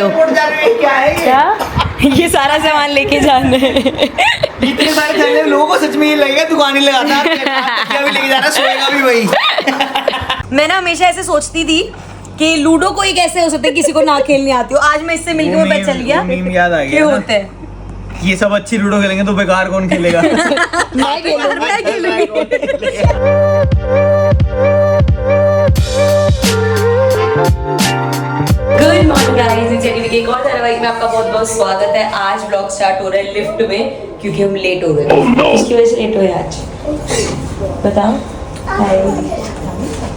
क्या है ये सारा सामान लेके जाना है। इतने सारे चैनल लोगों को सच में ये लगेगा दुकान ही लगाता है भी लेके जाना, सोएगा भी वही। मैं ना हमेशा ऐसे सोचती थी कि लूडो कोई कैसे हो सकता है किसी को ना खेलनी आती हो। आज मैं इससे मिलके मैं पता चल गया मीम याद आ गया क्या होता है। ये सब अच्छी लूडो खेलेंगे तो बेकार कौन खेलेगा। मैं खेलूंगी। गुड मॉर्निंग गाइस, चैनल के एक और धारावाहिक में आपका बहुत बहुत स्वागत है। आज व्लॉग स्टार्ट हो रहा है लिफ्ट में क्योंकि हम लेट हो गए थे। किसकी वजह से लेट हुए आज बताओ?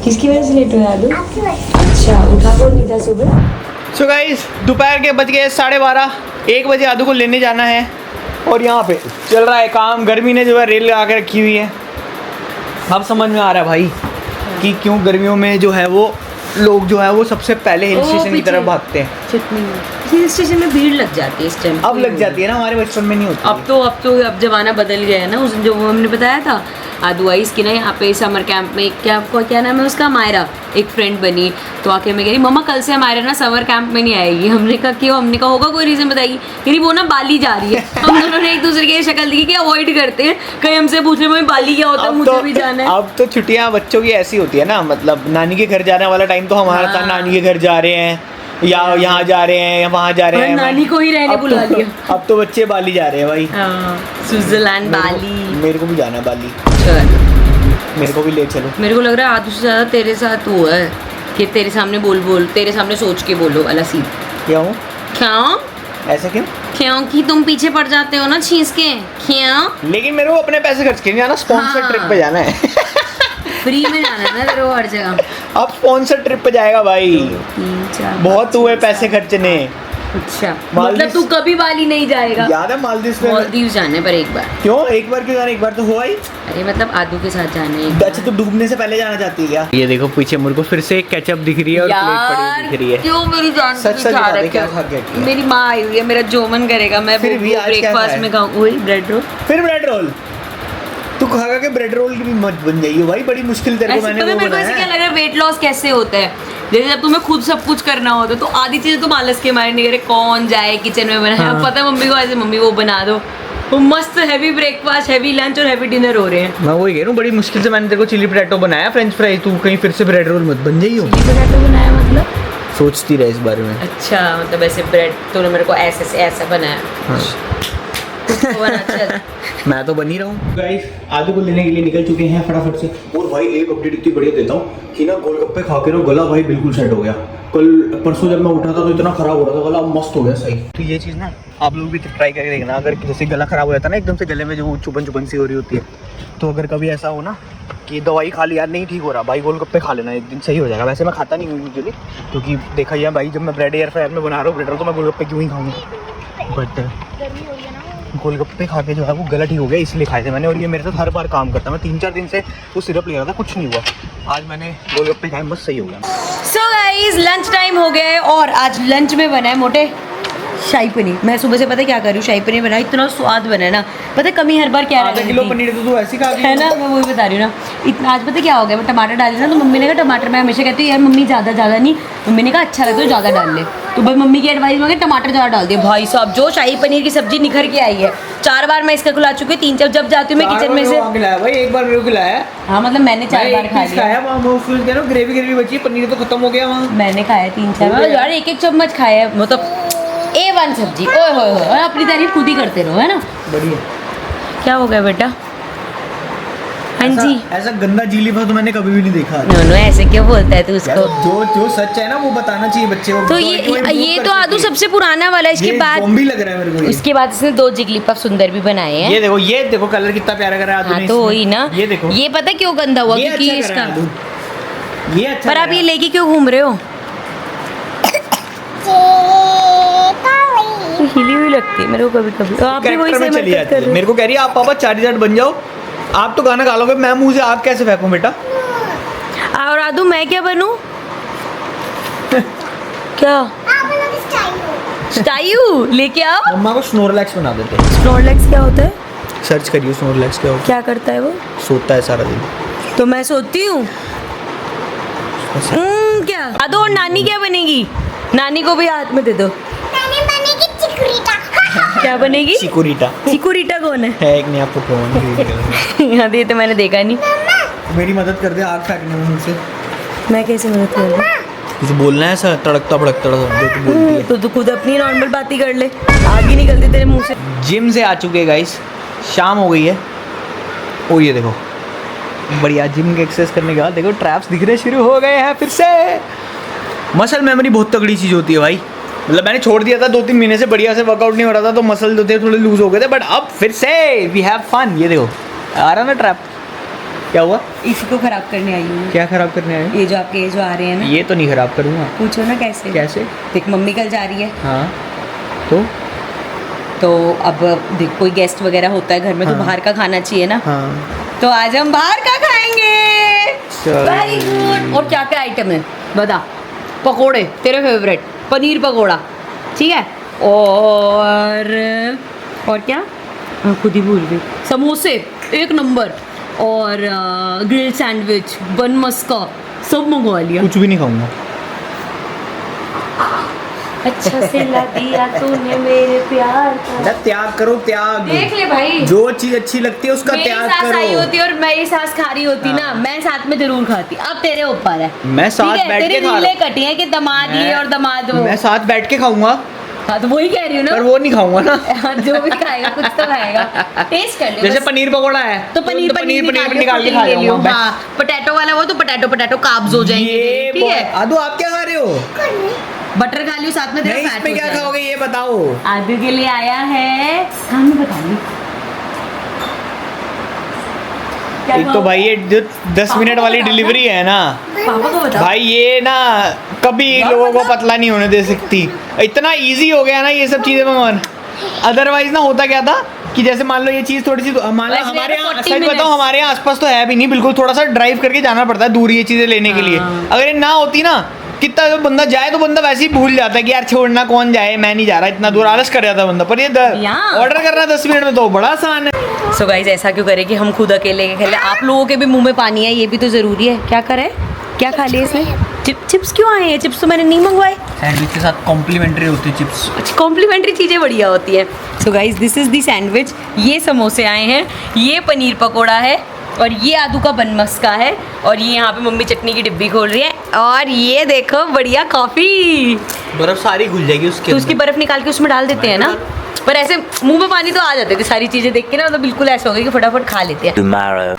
किसकी वजह से लेट हुए आदू? अच्छा, उठा कौन नहीं था सुबह? सो गाइस, दोपहर के बज गए 12:30, 1 बजे आदू को लेने जाना है और यहाँ पे चल रहा है काम। गर्मी ने जो है रेल लगा के रखी हुई है। अब समझ में आ रहा है भाई कि क्यों गर्मियों में जो है वो लोग जो है वो सबसे पहले हिल स्टेशन की तरफ भागते हैं। हिल स्टेशन में भीड़ लग जाती है इस टाइम। अब लग जाती है ना, हमारे बचपन में नहीं होती। अब जमाना बदल गया है ना। उस जो हमने बताया था आदू आई इसकी ना यहाँ पे समर कैंप में क्या नाम है उसका, मायरा एक फ्रेंड बनी। तो आके मैं कह रही मम्मा कल से मायरा ना समर कैंप में नहीं आएगी। हमने कहा क्यों? हमने कहा होगा कोई रीजन बताइए। कह रही वो ना बाली जा रही है। हम दोनों ने एक दूसरे की शक्ल देखी कि अवॉइड करते हैं, कहीं हमसे पूछ रहे मम्मी बाली क्या होता है, मुझे भी जाना है। अब तो छुट्टियां बच्चों की ऐसी होती है ना, मतलब नानी के घर जाने वाला टाइम तो हमारा था, नानी के घर जा रहे हैं या यहाँ जा रहे हैं या वहाँ जा रहे हैं। नानी को ही रहने बुला लिया। अब तो बच्चे बाली जा रहे हैं भाई। स्विट्जरलैंड, बाली। मेरे को भी जाना है बाली, मेरे को भी ले चलो। मेरे को लग रहा है आदू से ज्यादा तेरे साथ हुआ है कि तेरे सामने बोल तेरे सामने सोच के बोलो वाला सीन। क्यों? ऐसा क्यों? क्योंकि तुम पीछे पड़ जाते हो ना छींस के। क्यों? लेकिन मेरे को अपने पैसे खर्च के नहीं जाना, स्पॉन्सर ट्रिप पे जाना है। फ्री में जाना है ना तेरे को हर जगह। अब स्पॉन्सर ट्रिप पे जाएगा भाई। 3, 4, बहुत हुए पैसे खर्चने। अच्छा, मतलब तू कभी बाली नहीं जाएगा? याद है मालदीव जाने पर एक बार। क्यों एक बार क्यों जाना? एक बार तो हुआ ही। अरे मतलब आदू के साथ जाने। अच्छा, तो डूबने से पहले जाना चाहती है क्या? ये देखो पीछे मुझे को फिर से एक केचप दिख रही है और प्लेट पड़ी दिख रही है। क्यों मेरी जान सच क्या बता दे, क्या खा के आई है? मेरी माँ आई हुई है, मेरा जो मन करेगा मैं फिर भी आज क्या ब्रेकफास्ट खाया? में खाऊं। वही ब्रेड रोल। फिर ब्रेड रोल? तू खा के ब्रेड रोल की भी मत बन जाइए भाई, बड़ी मुश्किल तेरे को मैंने वो मेरे को ऐसे क्या लग रहा है वेट लॉस कैसे होता है? जैसे जब तुम्हें खुद सब कुछ करना होता है तो आधी चीजें तुम आलस के मारे नहीं करे। कौन जाए किचन में बनाए? हाँ। पता है मम्मी को ऐसे मम्मी वो बना दो, वो मस्त हैवी ब्रेकफास्ट, हैवी लंच और हैवी डिनर हो रहे हैं। मैं वही कह रहा हूँ, बड़ी मुश्किल से मैंने तेरे को चिली पोटैटो बनाया, फ्रेंच फ्राई। तू कहीं फिर से ब्रेड रोल मत बन जाइयो। चिली पोटैटो बनाया मतलब? सोचती रहे इस बारे में। अच्छा, मतलब ऐसे ब्रेड तूने मेरे को ऐसा बनाया। हाँ। तो बना चल। मैं तो बन ही रहा हूँ। गाइस, आदू को लेने के लिए निकल चुके हैं फटाफट से। और भाई एक अपडेट इतनी बढ़िया देता हूँ कि ना गोलगप्पे खा के ना गला भाई बिल्कुल सेट हो गया। कल परसों जब मैं उठा था तो इतना खराब हो रहा था गला, मस्त हो गया सही। तो ये चीज़ ना आप लोग भी ट्राई करके देखना। अगर जैसे गला खराब हो जाता है ना एकदम से, गले में जो चुभन सी हो रही होती है, तो अगर कभी ऐसा हो ना कि दवाई खा ली यार नहीं ठीक हो रहा, भाई गोलगप्पे खा लेना, एक दिन सही हो जाएगा। वैसे मैं खाता नहीं हूँ यूजुअली, क्योंकि देखा ही है भाई, जब मैं ब्रेड एयर फ्रायर में बना रहा हूँ ब्रेड रोल तो मैं गोलगप्पे क्यों ही खाऊंगा। बट गोलगप्पे खा के जो है वो गला ठीक हो गया, इसलिए खाए थे मैंने। और ये मेरे साथ हर बार काम करता है। मैं 3-4 दिन से वो सिरप ले रहा था, कुछ नहीं हुआ। आज मैंने गोलगप्पे खाए, बस सही हो गया। सो गाइस, लंच टाइम हो गया है और आज लंच में बना है मोटे शाही पनीर। मैं सुबह से पता क्या कर रही हूँ, शाही पनीर बना, इतना स्वाद बना है ना। पता है कमी हर बार क्या आधा किलो पनीर तो तू ऐसे खा गई है ना, मैं वही बता रही हूँ ना। इतना आज पता क्या हो गया, मैं टमाटर डाली ना तो मम्मी ने कहा टमाटर, मैं हमेशा कहती हूँ यार मम्मी ज़्यादा नहीं, मम्मी ने कहा अच्छा लगता है ज़्यादा डाल ले। तो भाई मम्मी की एडवाइस में टमाटर ज़्यादा डाल दिया। भाई साहब जो शाही पनीर की सब्जी निखर के आई है। 4 बार मैं इसका खिला चुकी हूँ, 3 जब जाती हूँ मैं किचन में से। भाई एक बार मेरे को खिलाया। हाँ मतलब मैंने 4 बार खा लिया। ग्रेवी बची है, पनीर तो खत्म हो गया वहाँ। मैंने खाया 3-4 बार यार, 1-1 चम्मच खाया, मतलब A1 सब्जी। ओए होए होए, अपनी तारीफ खुद ही करते रहो, है ना। बढ़िया। क्या हो गया बेटा? हाँ जी। ऐसा गंदा जीली तो मैंने कभी भी नहीं देखा। नो ऐसे क्यों बोलता है तू उसको? जो सच है ना वो बताना चाहिए बच्चे को। तो ये तो आदू सबसे पुराना वाला है। इसके बाद ज़ॉम्बी लग रहा है मेरे को। इसके बाद इसने 2 जिगलीपफ सुंदर भी बनाए हैं। ये देखो कलर कितना प्यारा कर रहा है आदू ने। हाँ तो वही ना। ये देखो, ये पता क्यों गंदा हुआ? क्योंकि अच्छा इसका ये अच्छा। पर आप ये लेके क्यों घूम रहे हो? हिली हुई लगती है मेरे को कभी कभी। तो आप भी वही से चली जाती है। मेरे को कह रही है आप पापा चार्जर बन जाओ, आप तो गाना गा लोगे, मैं मुंह से आग कैसे फेंकूं बेटा? और आदू मैं क्या बनूं? क्या स्टाइल लेके आओ। मम्मा को स्नोरलैक्स बना देते हैं। स्नोरलैक्स क्या होता है? सर्च करिए स्नोरलैक्स क्या होता है। क्या करता है वो? सोता है सारा दिन। तो मैं सोती हूँ। क्या आदू और नानी क्या बनेगी? नानी को भी हाथ में दे दो। नानी बनेगी चिकुरीटा। क्या बनेगी? चिकुरीटा। चिकुरीटा कौन है? एक नया पोकेमॉन। यहाँ ये तो मैंने देखा नहीं। मेरी मदद कर दे आग फेंकने में मुझसे। मैं कैसे मदद कर दूँ? कुछ बोलना है सर, तड़कता भड़कता जो तू बोलती है। तो तू खुद अपनी नॉर्मल बात ही कर ले, आग ही निकलती तेरे मुंह से। जिम से आ चुके गाइस, शाम हो गई है। ओ ये देखो बढ़िया जिम के एक्सरसाइज करने के बाद देखो ट्रैप्स दिखने शुरू हो गए हैं फिर से। मसल मेमोरी बहुत तगड़ी चीज़ होती है भाई। मतलब मैंने छोड़ दिया था 2-3 महीने से, बढ़िया से वर्कआउट नहीं हो रहा था तो मसल जो थे थोड़े लूज हो गए थे, बट अब फिर से वी हैव फन। ये देखो आ रहा ना ट्रैप। क्या हुआ? इसी को खराब करने आई हूँ। क्या खराब करने आए? ये जो आपके जो आ रहे हैं ना, ये तो नहीं खराब करूँगा। पूछो ना कैसे? कैसे? देख मम्मी कल जा रही है, हाँ तो अब देख कोई गेस्ट वगैरह होता है घर में तो हाँ। बाहर का खाना चाहिए ना, हाँ तो आज हम बाहर का खाएंगे। चलो। Very good. और क्या क्या आइटम है बता? पकोड़े तेरे फेवरेट, पनीर पकोड़ा, ठीक है, और क्या? खुद ही भूल गई। समोसे एक नंबर, और ग्रिल सैंडविच, बन मस्का, सब मंगवा लिया। कुछ भी नहीं खाऊंगा। अच्छा से ला दिया तूने मेरे प्यार का। त्याग करो, त्याग। देख ले भाई, जो चीज अच्छी लगती है उसका मेरी त्याग सास आई करो। होती और मेरी सास खा रही होती ना, मैं साथ में जरूर खाती। अब तेरे ऊपर है। मैं साथ ठीक है, बैठ के तेरी खा रीलें रहा कटी हैं कि दमाद ये मैं- और दमाद वो। मैं साथ बैठ के खाऊंगा, हाँ तो वही कह रही हूँ पर ना। वो नहीं खाऊंगा ना। हाँ, जो भी खाएगा कुछ तो खाएगा, टेस्ट कर ले जैसे बस। पनीर पकोड़ा है तो पनीर निकाल के खा ले लियो। जाऊंगा। हाँ, पोटैटो वाला वो तो पोटैटो काब्स हो जाएंगे तेरे, ठीक है। आदू आप क्या खा रहे हो? बटर खा लियो साथ में, तेरा नहीं फैट इसमें हो क्या जाएगा। खाओगे ये बताओ। आदू के लिए आया है, हाँ मैं बताऊंगी। क्या एक तो खाओगे? भाई ये जो 10 मिनट वाली बताओ ना। डिलीवरी है ना पापा को बताओ। भाई, ये ना कभी यार लोगों को मतलब- पतला नहीं होने दे सकती। इतना इजी हो गया ना ये सब चीजें मंगवाना। अदरवाइज ना होता क्या था कि जैसे मान लो ये चीज थोड़ी सी मान लो वैसे हमारे यहाँ 40 सच बताओ minutes। हमारे यहाँ आसपास तो है भी नहीं बिल्कुल, थोड़ा सा ड्राइव करके जाना पड़ता है दूर ये चीजें लेने के लिए। हाँ। अगर ये ना होती ना, कितना जो बंदा जाए तो बंदा वैसे ही भूल जाता है कि यार छोड़ना कौन जाए, मैं नहीं जा रहा, इतना दूर आलस कर जाता है बंदा। पर ये यहाँ। ऑर्डर करना 10 मिनट में तो बड़ा आसान है। सो गाइस ऐसा क्यों करे कि हम खुद अकेले खेले? आप लोगों के भी मुंह में पानी है, ये भी तो जरूरी है। क्या करे? क्या खा लिया इसने? चिप्स क्यों आए हैं? चिप्स तो मैंने नहीं मंगवाए। सैंडविच के साथ कॉम्प्लीमेंट्री होती है चिप्स। अच्छा, कॉम्प्लीमेंट्री चीज़ें बढ़िया होती है। So guys this is the sandwich. ये समोसे आए हैं, ये पनीर पकोड़ा है, और ये आदू का बन मस्का है, और ये यहाँ पे मम्मी चटनी की डिब्बी खोल रही है, और ये देखो बढ़िया कॉफ़ी। बर्फ सारी घुल जाएगी उसके तो उसकी बर्फ़ निकाल के उसमें डाल देते हैं ना, पर ऐसे मुंह में पानी तो आ जाते थे सारी चीज़ें देख के ना, तो बिल्कुल ऐसा हो गया कि फटाफट खा लेते हैं।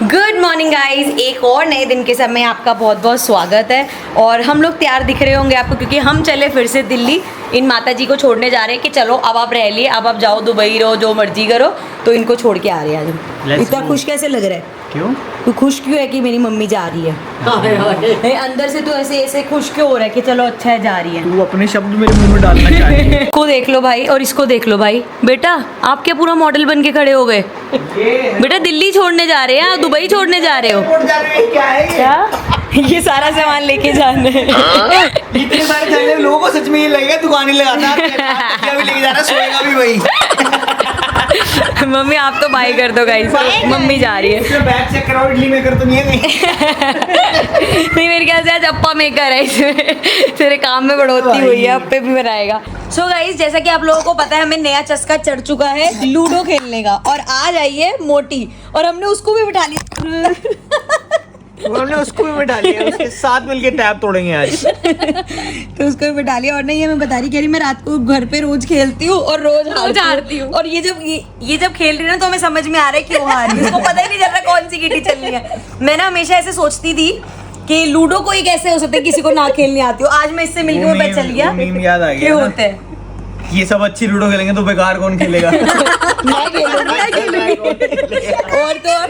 गुड मॉर्निंग गाइज, एक और नए दिन के समय आपका बहुत बहुत स्वागत है। और हम लोग तैयार दिख रहे होंगे आपको क्योंकि हम चले फिर से दिल्ली। इन माता जी को छोड़ने जा रहे हैं कि चलो अब आप रह लिए, अब आप जाओ दुबई रहो, जो मर्जी करो, तो इनको छोड़ के आ रहे हैं आज हम। इतना खुश कैसे लग रहा है? क्यों? तू खुश क्यों है कि मेरी मम्मी जा रही है? नहीं, अंदर से तू ऐसे ऐसे खुश क्यों हो रहा है कि चलो अच्छा है जा रही है? तू अपने शब्द मेरे मुंह में डालना चाहिए। इसको देख लो भाई, और इसको देख लो भाई। बेटा आप क्या पूरा मॉडल बन के खड़े हो गए? बेटा दिल्ली छोड़ने जा रहे हैं, दुबई छोड़ने जा रहे हो क्या है ये? क्या? ये सारा सामान लेके जाना है। इतने सारे चलने लोगों को सच में ये लगेगा दुकान ही लगाता है, क्या भी लेके जा रहा है, सोएगा भी वही। मम्मी आप तो बाय कर दो गाइस, मम्मी जा रही है। इसमें बैग चेक कराओ, इडली मेकर तो नहीं है कहीं? नहीं मेरे ख्याल से आज अप्पा मेकर है इसमें। तेरे काम में बढ़ोतरी हुई है, अप्पे भी बनाएगा। सो गाइस जैसा कि आप लोगों को पता है हमें नया चस्का चढ़ चुका है लूडो खेलने का, और आज आई है मोटी, और हमने उसको भी बिठा लिया। हमने उसको भी बैठा लिया, उसके साथ मिलके टैब तोड़ेंगे आज। तो उसको भी बिठा लिया। और नहीं है, मैं बता रही, कह रही मैं रात को घर पे रोज खेलती हूँ और रोज हारती हूँ। और ये जब खेल रही है ना तो हमें समझ में आ रहा है क्यों हार रही है। उसको पता ही नहीं चल रहा कौन सी गिटी चल रही है। मैं ना हमेशा ऐसे सोचती थी कि लूडो कोई कैसे हो सकता है किसी को ना खेलनी आती हो। आज मैं इससे मिलकर पता चल गया मीम याद आ गया क्यों ना। होते हैं। ये सब अच्छी लूडो खेलेंगे तो बेकार कौन खेलेगा? मैं खेलूंगी। और तो और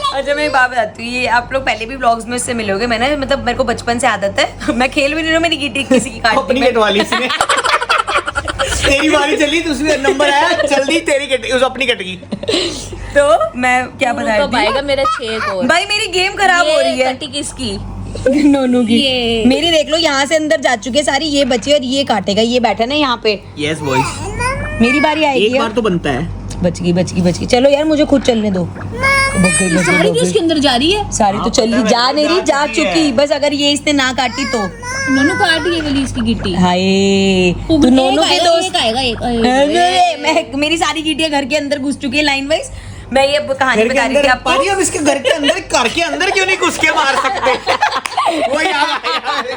अच्छा मैं एक बात बताती हूँ, ये आप लोग पहले भी व्लॉग्स में इससे मिलोगे। मैंने मतलब मेरे को बचपन से आदत है, मैं खेल भी नहीं रही हूँ, मेरी गिटी किसी की काट दी अपनी मैं। कटवाली इसने। तेरी बारी चली तो उसमें नंबर आया, जल्दी तेरी कट, उस अपनी कट गई। तो मैं क्या बता रही थी? पाएगा मेरा 6 और भाई मेरी गेम खराब हो रही है। कटी किसकी? नोनू की। ये। मेरी देख लो यहाँ से अंदर जा चुकी है सारी, ये बची और ये काटेगा, ये बैठा ना यहाँ पे। यस बॉयज, मेरी बारी आएगी। एक बार तो बनता है। बच गई। चलो यार मुझे खुद चलने दो। सारी भी उसके अंदर जा रही है, सारी तो चली जा नहीं रही, जा चुकी, बस अगर ये इसने ना काटी तो नोनू काट ये वाली इसकी गिट्टी। हाय तू नोनू के दोस्त आएगा एक मैं मेरी सारी गिट्टियां घर के अंदर घुस चुकी है लाइन वाइज। मैं ये कहानी बता रही थी आपको। अब इसके घर के अंदर क्यों नहीं घुस के मार सकते? वो याद आया मेरे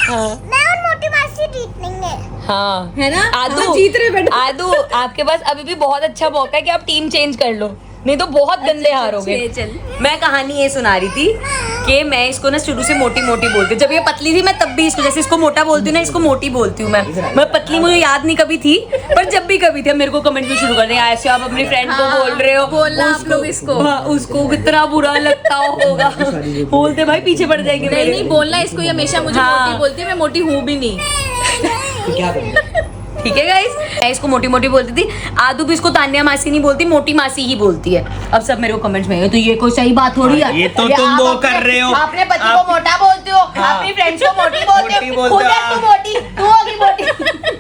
को। मैं और मोटी मासी जीतेंगे। हाँ है ना, आदू जीत रहे बेटा। आदू आपके पास अभी भी बहुत अच्छा मौका है कि आप टीम चेंज कर लो, नहीं तो बहुत गंदे हारोगे। चल। मैं कहानी ये सुना रही थी कि मैं इसको ना शुरू से मोटी मोटी बोलती हूँ। जब ये पतली थी मैं तब भी इसको, जैसे इसको मोटा बोलती हूँ ना, इसको मोटी बोलती हूँ मैं पतली मुझे याद नहीं कभी थी, पर जब भी कभी थी मेरे को कमेंट में शुरू कर दें ऐसे आप अपनी फ्रेंड को बोल रहे हो, बोलना आप लोग इसको। हाँ, उसको कितना बुरा लगता होगा। बोलते भाई पीछे पड़ जाएंगे नहीं मेरे। नहीं बोलना इसको, ये हमेशा मुझे हाँ। मोटी बोलती है, मैं मोटी हूँ भी नहीं। ठीक है गाइस, मैं इसको मोटी मोटी बोलती थी। आदू भी इसको तान्या मासी नहीं बोलती, मोटी मासी ही बोलती है। अब सब मेरे को कमेंट्स में तो ये कोई सही बात थोड़ी है। ये तो अरे तुम आप वो अपने- कर रहे हो। अपने पति आप- को मोटा बोलते हो, हाँ। अपनी फ्रेंड्स को मोटी बोलते मोटी हो, बोलते खुद हो है तू मोटी, तू होगी मोटी।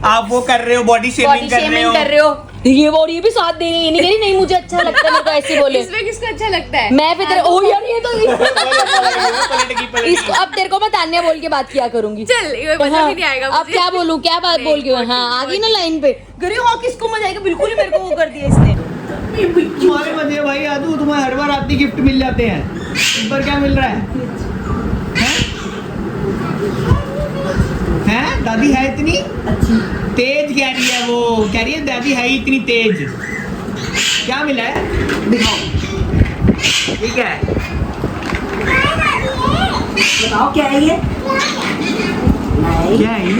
आप वो कर रहे हो, बॉडी बॉडी शेमिंग कर रहे शेमिंग हो। कर रहे हो। ये और ये भी साथ दे रही है, ये नहीं कह रही नहीं मुझे अच्छा लगता है, मेरे को ऐसे बोले। इसमें किसको अच्छा लगता है? मैं फिर तेरे ओ यार ये तो पलट इसको अब तेरे को मैं तान्या बोल के बात किया करूंगी। चल ये मजा भी नहीं आएगा अब मुझे। क्या बोलूं, क्या बात बोल के हाँ आ गई ना लाइन पे। गरी हाँ किसको मजा आएगा, बिल्कुल ही मेरे को वो कर दिया इसने। तुम्हारे मजे भाई आदू, तुम्हें हर बार आती गिफ्ट मिल जाते हैं, इस बार क्या मिल रहा है? हैं? दादी है इतनी तेज, कह रही है वो, कह रही है दादी है इतनी तेज। क्या मिला है दिखाओ, ठीक है बताओ क्या है ये? नहीं, क्या है ये?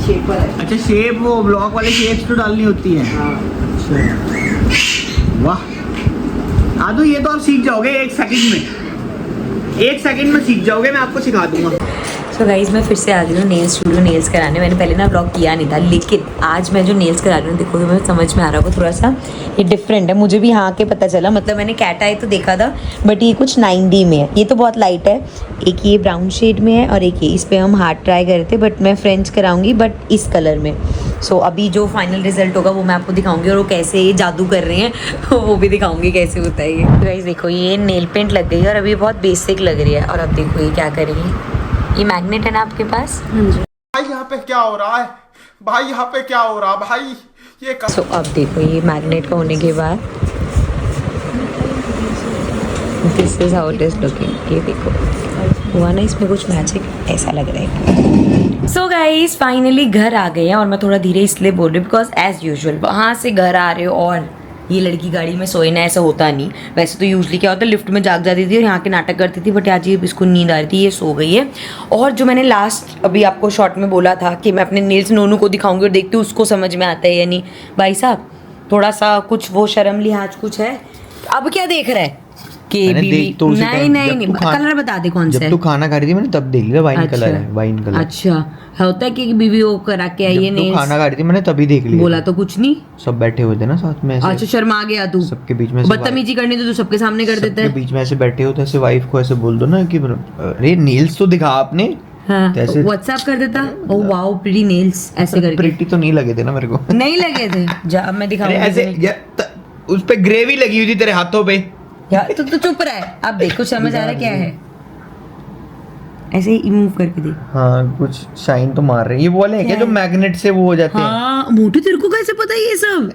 शेपर है। अच्छा शेप, वो ब्लॉक वाले शेप्स तो डालनी होती है। हाँ। अच्छा वाह आदू, ये तो आप सीख जाओगे 1 सेकंड में, 1 सेकंड में सीख जाओगे, मैं आपको सिखा दूंगा। सो गाइज मैं फिर से आ गई हूँ नेल स्टूडियो नेल्स कराने। मैंने पहले ना ब्लॉग किया नहीं था, लेकिन आज मैं जो नेल्स करा रही हूँ देखो तो मुझे समझ में आ रहा होगा थोड़ा सा ये डिफरेंट है। मुझे भी हाँ के पता चला, मतलब मैंने कैट आई तो देखा था, बट ये कुछ 9D में है। ये तो बहुत लाइट है, एक ये ब्राउन शेड में है और एक ये, इस पर हम हार्ट ट्राई करे थे, बट मैं फ्रेंच कराऊंगी बट इस कलर में। सो अभी जो फाइनल रिजल्ट होगा वो मैं आपको दिखाऊंगी, और वो कैसे ये जादू कर रहे हैं वो भी दिखाऊंगी कैसे होता है ये। तो गाइस देखो ये नेल पेंट लग गई है और अभी बहुत बेसिक लग रही है। और अब देखो ये क्या करेंगे, ये मैग्नेट है ना आपके पास। भाई यहाँ पे क्या हो रहा है? भाई यहाँ पे क्या हो रहा है भाई? ये सो अब देखो ये मैग्नेट का होने के बाद this is how it is looking. ये देखो हुआ ना इसमें कुछ मैजिक, ऐसा लग रहा है। सो गाइस फाइनली घर आ गए हैं, और मैं थोड़ा धीरे इसलिए बोल रही हूँ बिकॉज एज यूजुअल वहाँ से घर आ रहे हो और ये लड़की गाड़ी में सोए ना, ऐसा होता नहीं। वैसे तो यूजली क्या होता है, लिफ्ट में जाग जाती थी और यहाँ के नाटक करती थी, बट आज ये इसको नींद आ रही थी, ये सो गई है। और जो मैंने लास्ट अभी आपको शॉर्ट में बोला था कि मैं अपने नेल्स नोनू को दिखाऊंगी और देखती हूँ उसको समझ में आता है या नहीं। भाई साहब थोड़ा सा कुछ वो शर्म लिहाज कुछ है। अब क्या देख रहा है कि मैंने बीवी देख तो उसी नहीं टाइम, नहीं जब नहीं तू खा- कलर बता दे कौन सा जब है। तू खाना खा रही थी मैंने तब देख लिया, वाइन कलर है, वाइन कलर। अच्छा होता है कि बीवी वो करा के आई है जब तू नेल्स, खाना खा रही थी मैंने तभी देख लिया। बोला तो कुछ नहीं। सब बैठे हुए थे ना साथ में ऐसे, अच्छा शर्मा गया तू, सबके बीच में ऐसे बदतमीजी करनी तो तू सबके सामने कर देता सबके है। बीच में ऐसे बैठे हो तो ऐसे वाइफ को ऐसे बोल दो ना कि अरे नेल्स तो दिखा आपने। हाँ तो ऐसे- व्हाट्सएप कर देता, ओ वाओ प्रीटी नेल्स ऐसे करके। प्रिटी तो नहीं लगे थे ना मेरे को। नहीं लगे थे, जा अब मैं अरे दिखाऊंगी ऐसे तुझे। उस पे ग्रेवी लगी हुई थी तेरे हाथों पे। यार तू चुप रहा है, अब देख कुछ समझ आ रहा है क्या है, ऐसे ही मूव करके देख। हाँ कुछ शाइन तो मार रहे हैं। ये वो वाले हैं क्या जो मैग्नेट से वो हो जाते हैं? हाँ मोटू तेरे को कैसे पता है ये सब?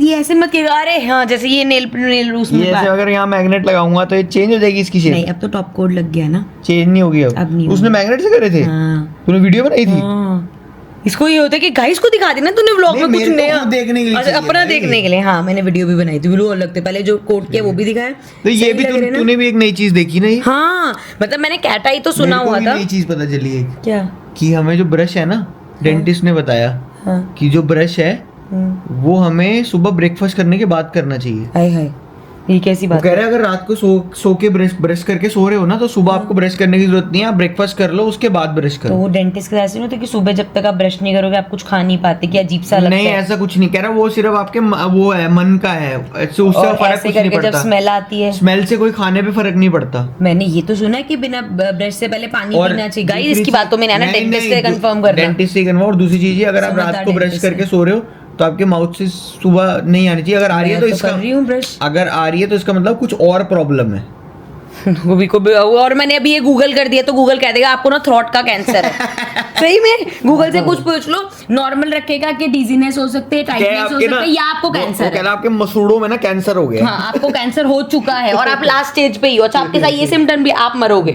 ये ऐसे मत कर, अरे हाँ जैसे ये नेल उसमें ये ऐसे अगर यहाँ मैग्नेट लगाऊंगा तो ये चेंज हो जाएगी इसकी नहीं, शेप? अब तो टॉप कोड लग गया ना। चेंज नहीं होगी अब नहीं उसने होगी। मैग्नेट से करे थे? हाँ तूने वीडियो बनाई थी? हाँ। इसको ये होता है कि गाइस को दिखा देना तूने व्लॉग में नहीं, कुछ मेरे को नया खुद देखने के लिए अच्छा, चाहिए अपना भाई। देखने के लिए। हाँ मैंने वीडियो भी बनाई थी, व्लॉग अलग थे, पहले जो कोट किया वो भी दिखाया। तो ये सही भी लग रहे ना? तूने भी एक नई चीज देखी ना? ये हाँ मतलब मैंने कैट आई तो सुना मेरे को हुआ भी था। नई चीज पता चली है क्या? कि हमें जो ब्रश है ना, डेंटिस्ट ने बताया हाँ कि जो ब्रश है वो हमें सुबह ब्रेकफास्ट करने के बाद करना चाहिए। हाय हाय ये कैसी वो बात कह है? रहे हैं अगर रात को सो के ब्रश करके सो रहे हो ना तो सुबह आपको ब्रश करने की जरूरत नहीं है, आप ब्रेकफास्ट कर लो उसके बाद ब्रश तो करो। वो डेंटिस्ट का ऐसे नहीं होता कि सुबह जब तक आप ब्रश नहीं करोगे आप कुछ खा नहीं पाते, कि अजीब सा लगता नहीं है? ऐसा कुछ नहीं कह रहा, वो सिर्फ आपके वो है मन का है, उससे और फर्क ऐसे कुछ नहीं करके जब पड़ता। स्मेल आती है, स्मेल से कोई खाने पे फर्क नहीं पड़ता। मैंने ये तो सुना है कि बिना ब्रश से पहले पानी और पीना चाहिए। गाइस दूसरी इसकी बात तो मैंने ना नहीं, डेंटिस्ट नहीं, से कंफर्म करना। डेंटिस्ट से कंफर्म। और दूसरी चीज है, अगर आप समझदार रात को ब्रश डेंटिस्ट करके है। सो रहे हो तो आपके माउथ से सुबह नहीं आनी चाहिए। अगर आ रही है तो मैं इसका कर रही हूँ ब्रश। अगर आ रही है तो इसका मतलब कुछ और प्रॉब्लम है। और मैंने अभी ये गूगल कर दिया तो गूगल कह देगा आपको ना थ्रोट का कैंसर है। सही में गूगल से कुछ पूछ लो, नॉर्मल रखेगा कि डिजीनेस हो सकती है, टाइटनेस हो सकती है, या आपको कैंसर कह है। रहा आपके मसूड़ों में ना कैंसर हो गया। हाँ, आपको कैंसर हो चुका है और आप लास्ट स्टेज पे ही हो। अच्छा, आपके साथ ये सिम्टम भी, आप मरोगे।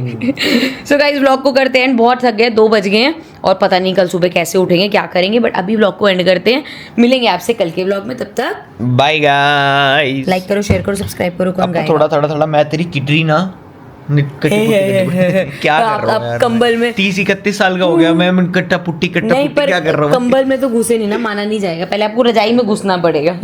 सो गाइस, व्लॉग को करते हैं, बहुत थक गए, 2 बज गए हैं और पता नहीं कल सुबह कैसे उठेंगे, क्या करेंगे, बट अभी व्लॉग को एंड करते हैं। मिलेंगे आपसे कल के व्लॉग में, तब तक बाय गाइस। लाइक करो, शेयर करो, सब्सक्राइब करो। कौन गाएगा? थोड़ा मैं तेरी किडरी ना क्या कर रहा हूँ यार, कंबल में 30-31 साल का हो गया मैं, कट्टा पुट्टी नहीं, पर क्या कर रहा हूँ। कंबल में तो घुसे नहीं ना, माना नहीं जाएगा, पहले आपको रजाई में घुसना पड़ेगा।